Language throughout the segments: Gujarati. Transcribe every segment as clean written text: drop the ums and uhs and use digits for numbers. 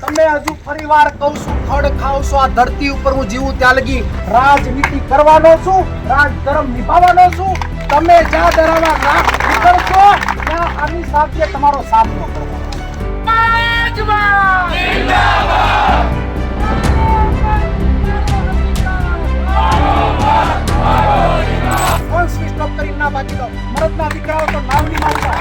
તમે હજુ ફરીવાર કહું છું, ખડ ખાવશો આ ધરતી ઉપર હું જીવું ત્યાં લગી રાજનીતિ કરવાનો છું, રાજધર્મ નિભાવવાનો છું. તમે જ્યાં ધરાવા રાખ નીકળશો ત્યાં આની સાથે તમારો સામનો કરવાનો. ફોન સ્વિચ ઓફ કરી ના બાકી દો. મરદના દીકરાઓ તો નામની મારતા.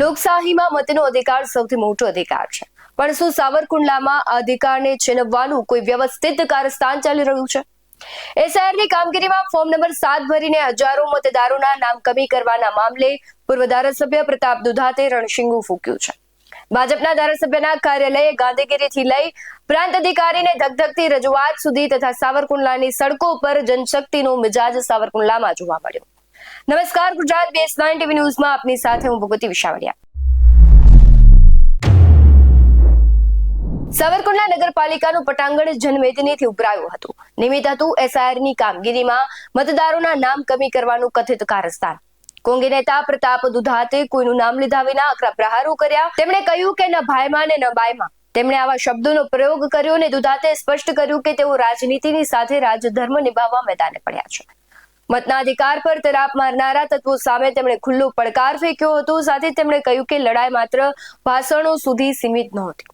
લોકશાહીમાં મતનો અધિકાર સૌથી મોટો અધિકાર છે, પણ શું સાવરકુંડલામાં આ અધિકારને છીનવવાનું કોઈ વ્યવસ્થિત કારસ્તાન ચાલી રહ્યું છે? એસઆઈઆરની કામગીરીમાં ફોર્મ નંબર 7 ભરીને હજારો મતદારોના નામ કમી કરવાના મામલે પૂર્વ ધારાસભ્ય પ્રતાપ દુધાતે રણશીંગું ફૂંક્યું છે. ભાજપના ધારાસભ્યના કાર્યાલયે ગાંધીગીરીથી લઈ પ્રાંત અધિકારીને ધગધગતી રજૂઆત સુધી તથા સાવરકુંડલાની સડકો પર જનશક્તિનો મિજાજ સાવરકુંડલામાં જોવા મળ્યો. નમસ્કાર, ગુજરાત BS9 ટીવી ન્યૂઝમાં આપની સાથે હું ભગવતી વિશાવડિયા. સાવરકુંડલા નગરપાલિકાનું પટાંગણ જનમેદનીથી ઉભરાયું હતું. નિમિત્ત હતું એસઆઈઆરની કામગીરીમાં મતદારોના નામ કમી કરવાનું કથિત કારસ્તાન. કોંગી નેતા પ્રતાપ દુધાતે કોઈનું નામ લીધા વિના આકરા પ્રહારો કર્યા. તેમણે કહ્યું કે ન ભાઈમાં ને ન બાઈમાં. તેમણે આવા શબ્દોનો પ્રયોગ કર્યો અને દુધાતે સ્પષ્ટ કર્યું કે તેઓ રાજનીતિની સાથે રાજધર્મ નિભાવવા મેદાને પડ્યા છે. મતના અધિકાર પર તરાપ મારનારા તત્વો સામે તેમણે ખુલ્લો પડકાર ફેંક્યો હતો. સાથે તેમણે કહ્યું કે લડાઈ માત્ર ભાષણો સુધી સીમિત નહોતી.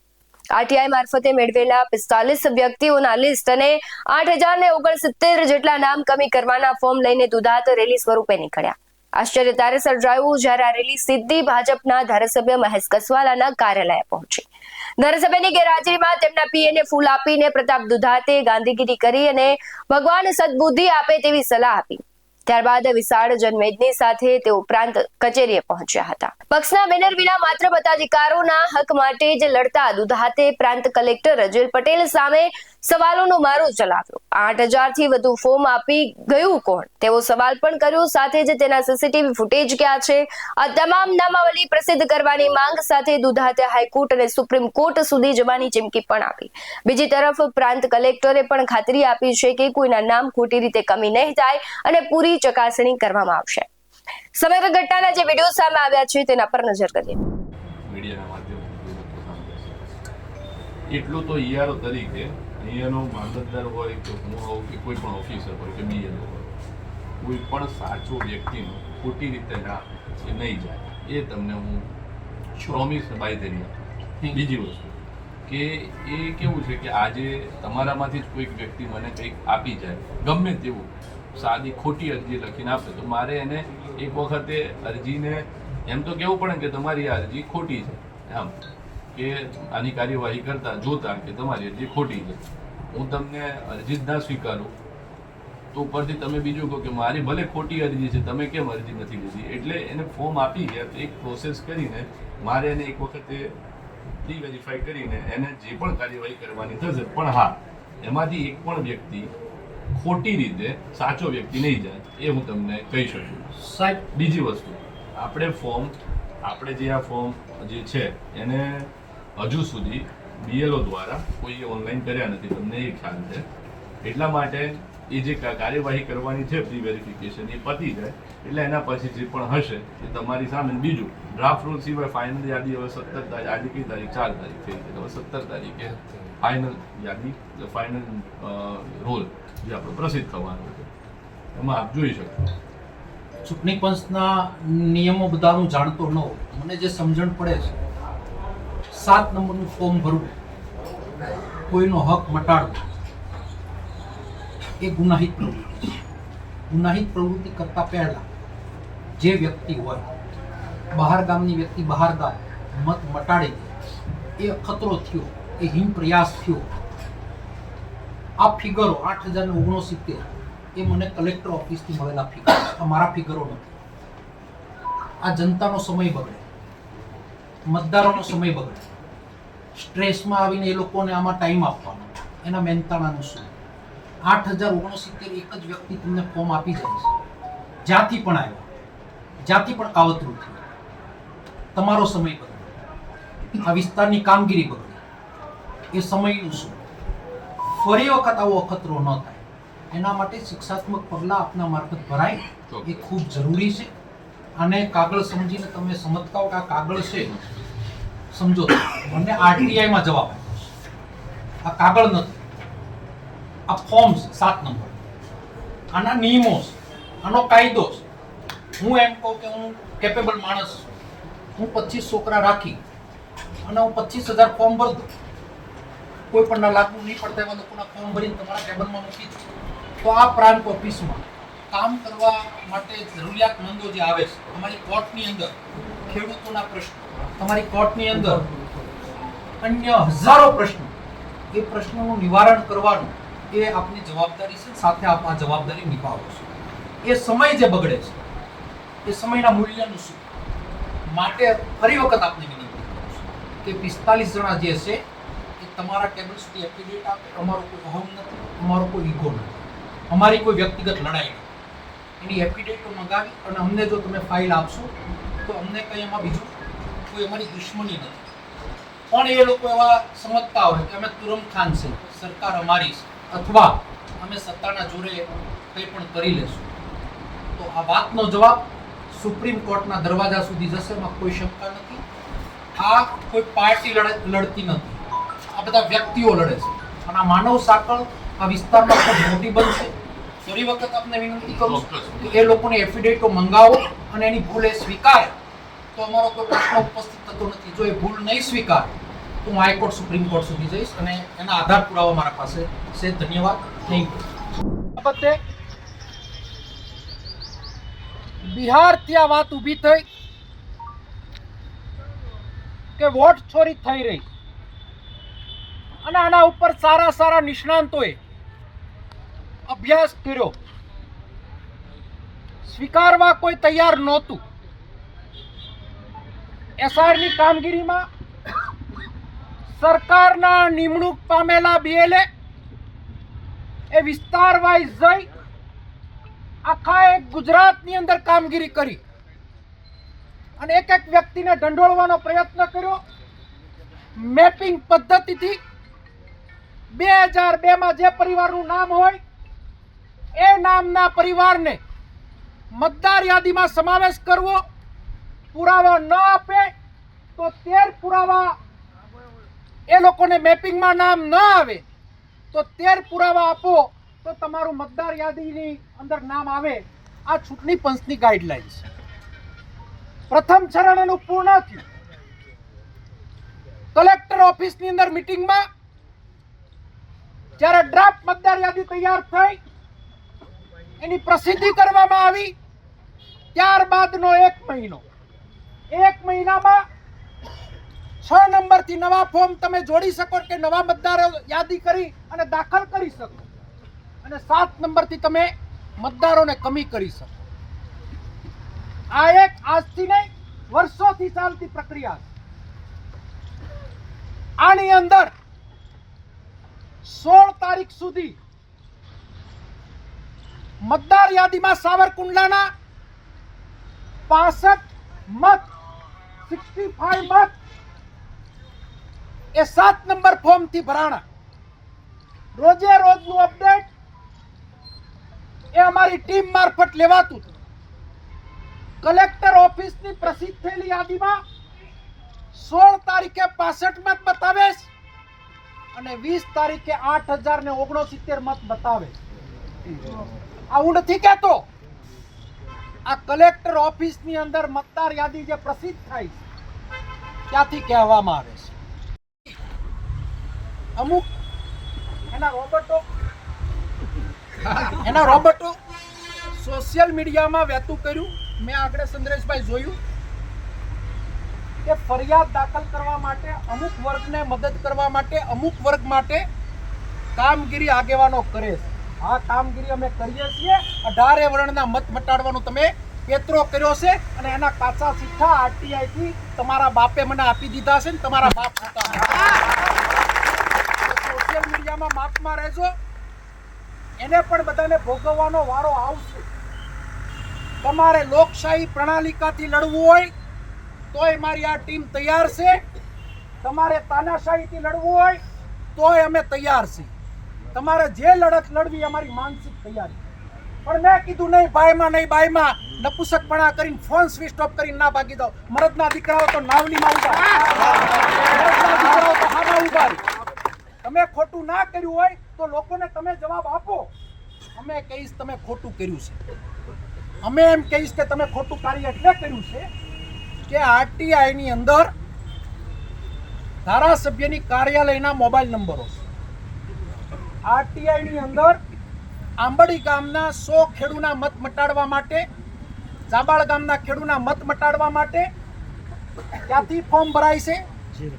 આરટીઆઈ મારફતે મેળવેલા 45 વ્યક્તિઓના લિસ્ટ અને 8069 જેટલા નામ કમી કરવાના ફોર્મ લઈને દુધાત રેલી સ્વરૂપે નીકળ્યા. આશ્ચર્ય ત્યારે સર્જાયું જ્યારે આ રેલી સીધી ભાજપના ધારાસભ્ય મહેશ કસવાલાના કાર્યાલય પહોંચી. ધારાસભ્યની ગેરહાજરીમાં તેમના પીએને ફૂલ આપીને પ્રતાપ દુધાતે ગાંધીગીરી કરી અને ભગવાન સદબુદ્ધિ આપે તેવી સલાહ આપી. ત્યારબાદ વિશાળ જનમેદની સાથે તેઓ પ્રાંત કચેરીએ પહોંચ્યા હતા. પક્ષના બેનર વિના માત્ર મતાધિકારોના હક માટે જ લડતા દુધાતે પ્રાંત કલેક્ટર રજેલ પટેલ સામે સવાલોનો મારો ચલાવ્યો. 8000 થી વધુ ફોર્મ આપી ગયું કોણ તેવો સવાલ પણ કર્યો. સાથે જ તેના સીસીટીવી ફૂટેજ ક્યાં છે? આ તમામ નામાવલી પ્રસિદ્ધ કરવાની માંગ સાથે દુધાતે હાઈકોર્ટ અને સુપ્રીમ કોર્ટ સુધી જવાની ચીમકી પણ આપી. બીજી તરફ પ્રાંત કલેક્ટરે પણ ખાતરી આપી છે કે કોઈના નામ ખોટી રીતે કમી નહીં થાય અને પૂરી ચકાસણી કરવામાં આવશે. સમગ્ર ઘટનાના જે વિડીયો સામે આવ્યા છે તેના પર નજર કરીએ. મીડિયાના માધ્યમથી એટલું તો ઈઆરઓ તરીકે અહીંયાનો મામલતદાર હોય કે હું હોઉં કે કોઈ પણ ઓફિસર હોય કે બીએલઓ હોય, કોઈ પણ સાચો વ્યક્તિનો ખોટી રીતે ના એ નહીં જાય એ તમને હું પ્રોમિસ બાંધી આપું. બીજી વસ્તુ કે એ કેવું છે કે આજે તમારામાંથી જ કોઈક વ્યક્તિ મને કંઈક આપી જાય, ગમે તેવું સાદી ખોટી અરજી લખીને આપે તો મારે એને એક વખતે અરજીને એમ તો કહેવું પડે કે તમારી આ અરજી ખોટી છે, એમ કે આની કાર્યવાહી કરતા જોતા કે તમારી અરજી ખોટી છે. હું તમને અરજી જ ના સ્વીકારું તો ઉપરથી તમે બીજું કહો કે મારી ભલે ખોટી અરજી છે, તમે કેમ અરજી નથી લીધી. એટલે એને ફોર્મ આપી ગયા તો એક પ્રોસેસ કરીને મારે એને એક વખતે રી વેરીફાઈ કરીને એને જે પણ કાર્યવાહી કરવાની થશે. પણ હા, એમાંથી એક પણ વ્યક્તિ ખોટી રીતે સાચો વ્યક્તિ નહીં જાય એ હું તમને કહી શકું. સાહેબ, બીજી વસ્તુ આપણે જે આ ફોર્મ જે છે એને હજુ સુધી બીએલઓ દ્વારા કોઈએ ઓનલાઈન કર્યા નથી, તમને એ ખ્યાલ છે. એટલા માટે એ જે કાર્યવાહી કરવાની છે પ્રી વેરિફિકેશન એ પતી જાય એટલે એના પછી જે પણ હશે એ તમારી સામે. બીજું ડ્રાફ્ટ રૂલ સિવાય ફાઇનલ યાદી હવે 17 તારીખ, આજે કઈ તારીખ 4 તારીખ થઈ ગઈ, હવે 17 તારીખે ફાઇનલ યાદી ફાઇનલ રોલ જે આપણો પ્રસિદ્ધ થવાનો છે એમાં આપ જોઈ શકો. ચૂંટણી પંચના નિયમો બધા હું જાણતો ન હોઉં, મને જે સમજણ પડે છે 7 નંબરનું ફોર્મ ભરવું, કોઈનો હક મટાડવો એ ગુનાહિત પ્રવૃત્તિ છે. ગુનાહિત પ્રવૃત્તિ કરતા પહેલા જે વ્યક્તિ હોય, બહાર ગામની વ્યક્તિ બહાર ગામ મત મટાડી દે એ ખતરો થયો, એ હિમ પ્રયાસ થયો. આ ફિગરો 8069 એ મને કલેક્ટર ઓફિસથી મળેલા ફિગરો, આ મારા ફિગરો નથી. આ જનતાનો સમય બગડે, મતદારોનો સમય બગડે, સ્ટ્રેસમાં આવીને એ લોકોને આમાં ટાઈમ આપવાનો, એના મહેનતાણાનું શું? 8069 એક જ વ્યક્તિ તમને ફોર્મ આપી જાય છે, જ્યાંથી પણ આવ્યા, જ્યાંથી પણ કાવતરું થયું, તમારો સમય બગડે, આ વિસ્તારની કામગીરી બગડે, એ સમયનું શું? ફરી વખત આવો અખતરો ન થાય. એના માટે શિક્ષાત્મક પગલાં આપના મારફત ભરાય એ ખૂબ જરૂરી છે. અને કાગળ સમજીને તમે સમજતા હો કે આ કાગળ છે, સમજો તો. મને આરટીઆઈમાં જવાબ આપ્યો, આ કાગળ નથી, આ ફોર્મ છે 7 નંબર, આના નિયમો છે, આનો કાયદો છે. હું એમ કહું કે હું કેપેબલ માણસ છું, હું 25 છોકરા રાખી અને હું 25,000 ફોર્મ ભરી દઉં, કોઈ પણ લાગુ નહીં પડતા એવા લોકોના ફોર્મ ભરીને તમારા ટેબલમાં મૂકી દઉં, તો આ પ્રાંત ઓફિસમાં કામ કરવા માટે જરૂરિયાતમંદો જે આવે છે, અમારી કોર્ટની અંદર ખેડૂતોના પ્રશ્નો, તમારી કોર્ટની અંદર અન્ય હજારો પ્રશ્નો, એ પ્રશ્નોનું નિવારણ કરવાનું એ આપની જવાબદારી છે. સાથે આપ આ જવાબદારી નિભાવો છો. એ સમય જે બગડે છે એ સમયના મૂલ્યનું શું? માટે ફરી વખત આપને વિનંતી કરું છું કે 45 જણા જે છે એ તમારા ટેબલ સુધી એફિડેવિટ આપે. અમારો કોઈ અહમ નથી, અમારો કોઈ ઈગો નથી, અમારી કોઈ વ્યક્તિગત લડાઈ નથી. એની એફિડેવિટો મંગાવી અને અમને જો તમે ફાઇલ આપશો તો અમને કંઈ એમાં બીજું કોઈ અમારી દુશ્મની નથી. પણ એ લોકો એવા સમજતા હોય કે અમે તુરમ ખાન છે, સરકાર અમારી છે, અથવા અમે સત્તાના જોરે કંઈ પણ કરી લેશું, તો આ વાતનો જવાબ સુપ્રીમ કોર્ટના દરવાજા સુધી જશે, એમાં કોઈ શંકા નથી. આ કોઈ પાર્ટી લડતી નથી, આ બધા વ્યક્તિઓ લડે છે. અને આ માનવ સાંકળ આ વિસ્તારમાં ખૂબ મોટી બનશે. ફરી વખત આપને વિનંતી કરું છું કે એ લોકોની એફિડેવિટો મંગાવો અને એની ભૂલ એ સ્વીકારે તો અમારો કોઈ પ્રશ્ન ઉપસ્થિત થતો નથી. જો એ ભૂલ નહીં સ્વીકારે તો હું હાઈકોર્ટ સુપ્રીમ કોર્ટ સુધી જઈશ અને એના આધાર પુરાવા મારા પાસે છે. ધન્યવાદ. Thank you. બાબતે બિહારથી આ વાત ઊભી થઈ કે વોટ ચોરી થઈ રહી અને આના ઉપર સારા નિષ્ણાંતોએ અભ્યાસ કર્યો. સ્વીકારવા કોઈ તૈયાર નહોતું. એસઆરની કામગીરીમાં સરકારના નિમણૂક પામેલા બીએલએ એ વિસ્તાર વાઇઝ જઈ આખા એક ગુજરાતની અંદર કામગીરી કરી અને એક વ્યક્તિને ઢંઢોળવાનો પ્રયત્ન કર્યો. મેપિંગ પદ્ધતિથી 2002માં જે પરિવારનું નામ હોય એ નામના પરિવારને મતદાર યાદીમાં સમાવેશ કરવો. પુરાવા ન આપે તો 13 પુરાવા એ લોકોને મેપિંગમાં નામ ન આવે તો 13 પુરાવા આપો તો તમારું મતદાર યાદીની અંદર નામ આવે. આ ચૂંટણી પંચની ગાઈડલાઇન્સ. પ્રથમ ચરણ એનું પૂર્ણ થયું. કલેક્ટર ઓફિસની અંદર મીટિંગમાં જ્યારે ડ્રાફ્ટ મતદાર યાદી તૈયાર થઈ એની પ્રસિદ્ધિ કરવામાં આવી, ત્યારબાદનો 1 મહિનામાં 6 નંબરથી નવા ફોર્મ તમે જોડી શકો કે નવા મતદારો યાદી કરી અને દાખલ કરી શકો અને 7 નંબરથી તમે મતદારોને કમી કરી શકો. આ એક આજથી નહીં વર્ષોથી ચાલતી પ્રક્રિયા છે. આની અંદર 16 તારીખ સુધી મતદાર યાદીમાં સાવરકુંડલાના 65 મત 65 મત એ 7 નંબર ફોર્મથી ભરાણા. રોજે રોજનું અપડેટ એ અમારી ટીમ મારફત લેવાતું હતું. કલેક્ટર ઓફિસની પ્રસિદ્ધ થયેલી યાદીમાં 16 તારીખે 65 મત બતાવે અને 20 તારીખે 8,069 મત બતાવે. આ હું નથી કહેતો, આ કલેક્ટર ઓફિસની અંદર મતદાર યાદી જે પ્રસિદ્ધ થાય ત્યાંથી કહેવામાં આવે છે. અમુક એના રોબોટો સોશિયલ મીડિયામાં વહેતું કર્યું. મેં આગળ સંદ્રેશભાઈ જોયું કે ફરિયાદ દાખલ કરવા માટે અમુક વર્ગને મદદ કરવા માટે અમુક વર્ગ માટે કામગીરી આગેવાનો કરે છે. આ કામગીરી અમે કરીએ છીએ. 18 વર્ણના મત મટાડવાનું તમે પેતરો કર્યો છે અને એના કાચા સિક્કા આરટીઆઈ થી તમારા બાપે મને આપી દીધા છે ને તમારા બાપ સોશિયલ મીડિયામાં માપમાં રહેજો. એને પણ બધાને ભોગવવાનો વારો આવશે. તમારે લોકશાહી પ્રણાલિકાથી લડવું હોય તોય મારી આ ટીમ તૈયાર છે. તમારે તાનાશાહીથી લડવું હોય તોય અમે તૈયાર છીએ. તમારે જે લડત લડવી અમારી માનસિક તૈયારી. પણ મેં કીધું નહીં ભાઈમાં નહીં બાઈમાં નપુસકપણા કરીને ફોન સ્વિચ ઓફ કરીને ના ભાગી દો. મરદના દીકરાઓ તો નાવલીમાં ઉભા, મરદના દીકરાઓ તો હામાં ઉભા રહે. તમે ખોટું ના કર્યું હોય તો લોકોને તમે જવાબ આપો. અમે કહીશ તમે ખોટું કર્યું છે, અમે એમ કહીશ કે તમે ખોટું કાર્ય એટલે કર્યું છે કે આરટીઆઈ ની અંદર ધારાસભ્યની કાર્યાલયના મોબાઈલ નંબરો છે. આરટીઆઈ ની અંદર આંબડી ગામના 100 ખેડૂના મત મટાડવા માટે, જાબાળ ગામના ખેડૂના મત મટાડવા માટે ક્યાંથી ફોર્મ ભરાય છે?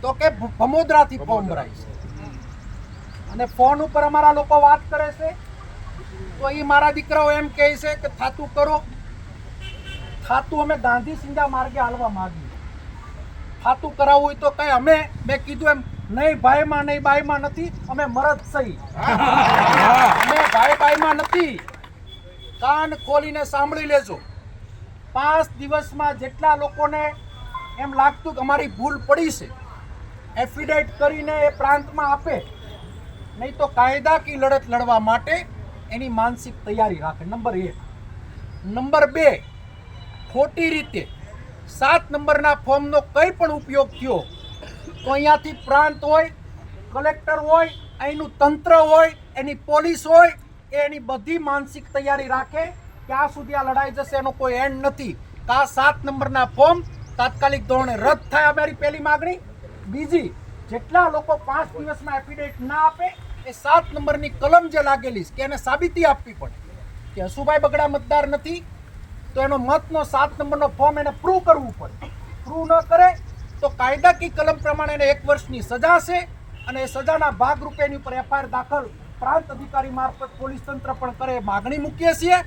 તો કે ભમોદરાથી ફોર્મ ભરાય છે. અને ફોન ઉપર અમારા લોકો વાત કરે છે તો એ મારા દીકરાઓ એમ કહે છે કે થાતું કરો. થાતું અમે ગાંધી સિંધા માર્ગે હાલવા માંગીએ. થાતું કરાવવું હોય તો કઈ અમે, મેં કીધું એમ, નહીં ભાઈમાં નહીં બાઈમાં નથી, અમે મરદ સહી, અમે ભાઈ બાઈમાં નથી. કાન ખોલીને સાંભળી લેજો. 5 દિવસમાં જેટલા લોકોને એમ લાગતું કે અમારી ભૂલ પડી છે, એફિડેવિટ કરીને એ પ્રાંતમાં આપે, નહીં તો કાયદાકીય લડત લડવા માટે એની માનસિક તૈયારી રાખે. નંબર 1. નંબર 2, ખોટી રીતે 7 નંબરના ફોર્મનો કંઈ પણ ઉપયોગ થયો તો અહીંયાથી પ્રાંત હોય, કલેક્ટર હોય, અહીંનું તંત્ર હોય, એની પોલીસ હોય, એની બધી માનસિક તૈયારી રાખે. ક્યાં સુધી આ લડાઈ જશે એનો કોઈ એન્ડ નથી. આ 7 નંબરના ફોર્મ તાત્કાલિક ધોરણે રદ થાય, અમારી પહેલી માગણી. બીજી, જેટલા લોકો 5 દિવસમાં એફિડેવિટ ના આપે એ 7 નંબરની કલમ જે લાગેલી છે કે એને સાબિતી આપવી પડે કે હસુભાઈ બગડા મતદાર નથી, તો એનો મતનો 7 નંબરનો ફોર્મ એને પ્રૂવ કરવું પડે. પ્રૂવ ન કરે તો કાયદાકીય કલમ પ્રમાણે એને 1 વર્ષની સજા છે. અને એ સજાના ભાગરૂપે એની ઉપર એફઆઈઆર દાખલ પ્રાંત અધિકારી મારફત પોલીસ તંત્ર પણ કરે. માગણી મૂકીએ છીએ.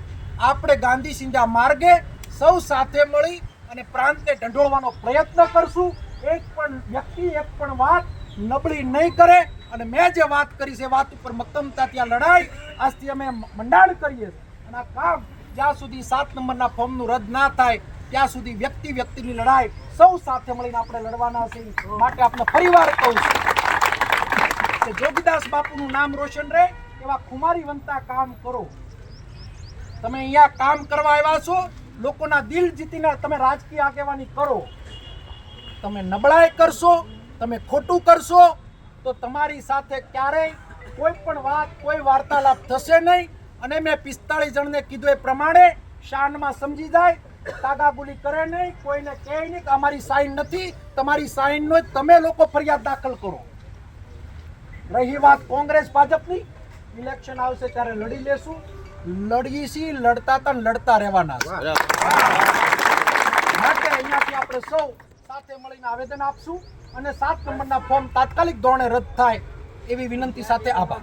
આપણે ગાંધી સિંધા માર્ગે સૌ સાથે મળી અને પ્રાંતને ઢંઢોળવાનો પ્રયત્ન કરશું. એક પણ વ્યક્તિ, એક પણ વાત નબળી નહીં કરે. અને મેં જે વાત કરી છે એ વાત ઉપર મક્કમતાથી આ લડાઈ આજથી અમે મંડાણ કરીએ છીએ. અને આ કામ જ્યાં સુધી 7 નંબરના ફોર્મનું રદ ના થાય ત્યાં સુધી વ્યક્તિની લડાઈ સૌ સાથે મળીને આપણે લડવાના છે. માટે આપણે ફરીવાર કહું છું કે જોગીદાસ બાપુનું નામ રોશન રહે એવા ખુમારી વંતા કામ કરો. તમે અહીંયા કામ કરવા આવ્યા છો, લોકોના દિલ જીતીને તમે રાજકીય આગેવાની કરો. તમે નબળાઈ કરશો, તમે ખોટું કરશો તો તમારી સાથે ક્યારેય કોઈ પણ વાત, કોઈ વાર્તાલાપ થશે નહીં. અને મેં 45 જણને કીધું એ પ્રમાણે શાનમાં સમજી જાય, તાગાગુલી કરે નહીં, કોઈને કહે નહીં કે અમારી સાઈન નથી. તમારી સાઈનનો તમે લોકો ફરિયાદ દાખલ કરો. રહી વાત કોંગ્રેસ ભાજપની, ઇલેક્શન આવશે ત્યારે લડી લેશું. લડીશી, લડતા તા લડતા રહેવાના છે. માટે અહીંયાથી આપણે સૌ સાથે મળીને આવેદન આપશું અને 7 નંબરના ફોર્મ તાત્કાલિક ધોરણે રદ થાય એવી વિનંતી સાથે આભાર.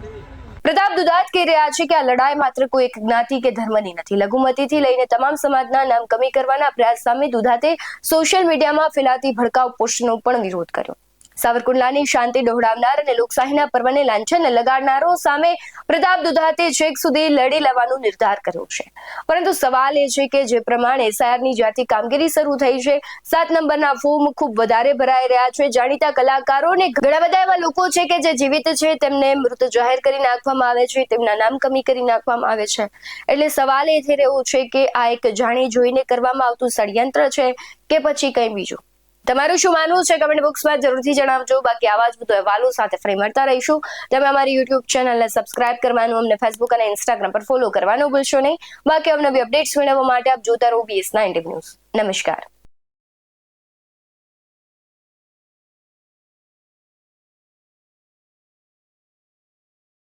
પ્રતાપ દુધાત કહી રહ્યા છે કે આ લડાઈ માત્ર કોઈ એક જ્ઞાતિ કે ધર્મની નથી. લઘુમતીથી લઈને તમામ સમાજના નામ કમી કરવાના પ્રયાસ સામે દુધાતે સોશિયલ મીડિયામાં ફેલાતી ભડકાઉ પોસ્ટનો પણ વિરોધ કર્યો. સાવરકુંડલાની શાંતિ ડહોળાવનાર અને લોકશાહીના પર્વને લાંછન લગાડનારો સામે પ્રતાપ દુધાતે છેક સુધી લડી લેવાનો નિર્ધાર કર્યો છે. પરંતુ સવાલ એ છે કે જે પ્રમાણે એસઆઈઆરની જ્યારથી કામગીરી શરૂ થઈ છે, 7 નંબરના ફોર્મ ખૂબ વધારે ભરાઈ રહ્યા છે. જાણીતા કલાકારો અને ઘણા બધા એવા લોકો છે કે જે જીવિત છે તેમને મૃત જાહેર કરી નાખવામાં આવે છે, તેમના નામ કમી કરી નાખવામાં આવે છે. એટલે સવાલ એ થઈ રહ્યો છે કે આ એક જાણી જોઈને કરવામાં આવતું ષડયંત્ર છે કે પછી કંઈ બીજું. તમારું શું માનવું છે કમેન્ટ બોક્સમાં જરૂરથી જણાવજો. બાકી આવા જ બધો અહેવાલો સાથે ફરી મળતા રહીશું. તમે અમારી યુટ્યુબ ચેનલને સબસ્ક્રાઇબ કરવાનું, અમને ફેસબુક અને ઇન્સ્ટાગ્રામ પર ફોલો કરવાનું ભૂલશો નહીં. બાકી અવનવી અપડેટ્સ મેળવવા માટે આપ જોતા રહો BS9 ન્યૂઝ. નમસ્કાર.